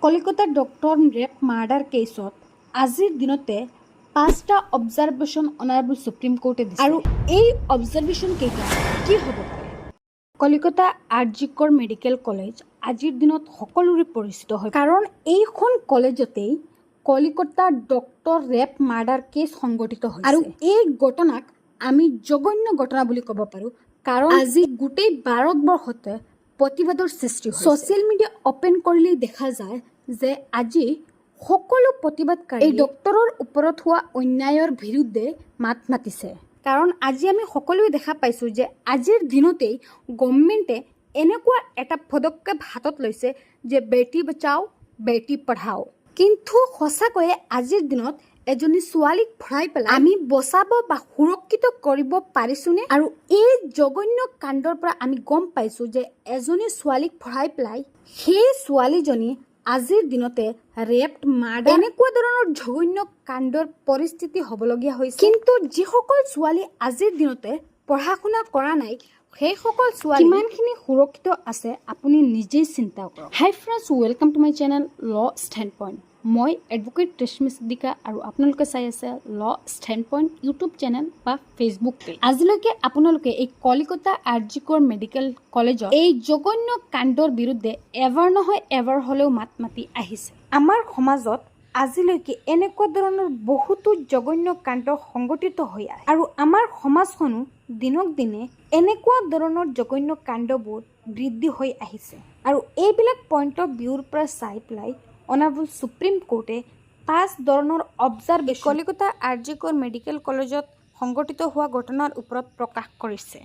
কলিকতাৰ doctor rap murder কেছত আজিৰ দিনতে 5টা অবজাৰভেশ্যন অনাৰেবল সুপ্ৰিম কোৰ্টে দিছে আৰু এই অবজাৰভেশ্যন কেইটা কি হ'ব পাৰে। কলিকতা আৰজিকৰ মেডিকেল কলেজ আজিৰ দিনত সকলোৰে পৰিচিত হয়, কাৰণ এইখন কলেজতেই কলিকতাৰ ডক্টৰ ৰেপ মাৰ্ডাৰ কেছ সংঘটিত হৈছে আৰু এই ঘটনাক আমি জঘন্য ঘটনা বুলি ক'ব পাৰোঁ, কাৰণ আজি গোটেই ভাৰতবৰ্ষতে প্ৰতিবাদৰ সৃষ্টি হৈছে। ছ'চিয়েল মিডিয়া অপেন কৰিলেই দেখা যায় যে আজি সকলো প্ৰতিবাদকাৰী এই ডক্টৰৰ ওপৰত হোৱা অন্যায়ৰ বিৰুদ্ধে মাত মাতিছে, কাৰণ আজি আমি সকলোৱে দেখা পাইছোঁ যে আজিৰ দিনতেই গভৰ্ণমেণ্টে এনেকুৱা এটা পদক্ষেপ হাতত লৈছে যে বেটি বচাও বেটি পঢ়াও। কিন্তু সঁচাকৈয়ে আজিৰ দিনত এজনী ছোৱালীক ভৰাই পেলাই আমি বচাব বা সুৰক্ষিত কৰিব পাৰিছোনে? আৰু এই জঘন্য কাণ্ডৰ পৰা আমি গম পাইছোঁ যে এজনী ছোৱালীক ভৰাই পেলাই সেই ছোৱালীজনী আজিৰ দিনতে ৰেপ মাৰ্ডাৰ এনেকুৱা ধৰণৰ জঘন্য কাণ্ডৰ পৰিস্থিতি হ'বলগীয়া হৈছে। কিন্তু যিসকল ছোৱালী আজিৰ দিনতে পঢ়া শুনা কৰা নাই, সেইসকল ছোৱালী কিমানখিনি সুৰক্ষিত আছে আপুনি নিজেই চিন্তা কৰক। হাই friends, welcome to my channel ল ষ্টেণ্ড পইণ্ট। মই এডভোকেট ৰেশ্মি সিদ্দিকা আৰু আপোনালোকে চাই আছে ল ষ্টেণ্ড পইণ্ট ইউটিউব চেনেল বা ফেচবুক পেজ। আজিলৈকে আপোনালোকে এই কলিকতা আৰজিকৰ মেডিকেল কলেজৰ এই জঘন্য কাণ্ডৰ বিৰুদ্ধে এবাৰ নহয় এবাৰ হ'লেও মাত মাতি আহিছে। আমাৰ সমাজত আজিলৈকে এনেকুৱা ধৰণৰ বহুতো জঘন্য কাণ্ড সংঘটিত হৈ আছে আৰু আমাৰ সমাজখনো দিনক দিনে এনেকুৱা ধৰণৰ জঘন্য কাণ্ডবোৰ বৃদ্ধি হৈ আহিছে। আৰু এইবিলাক পইণ্ট অফ ভিউৰ পৰা চাই পেলাই অনাৰেবল সুপ্ৰিম কোৰ্টে 5 ধৰণৰ অবজাৰভেশ্যন কলিকতা আৰজিকৰ মেডিকেল কলেজত সংঘটিত হোৱা ঘটনাৰ ওপৰত প্ৰকাশ কৰিছে।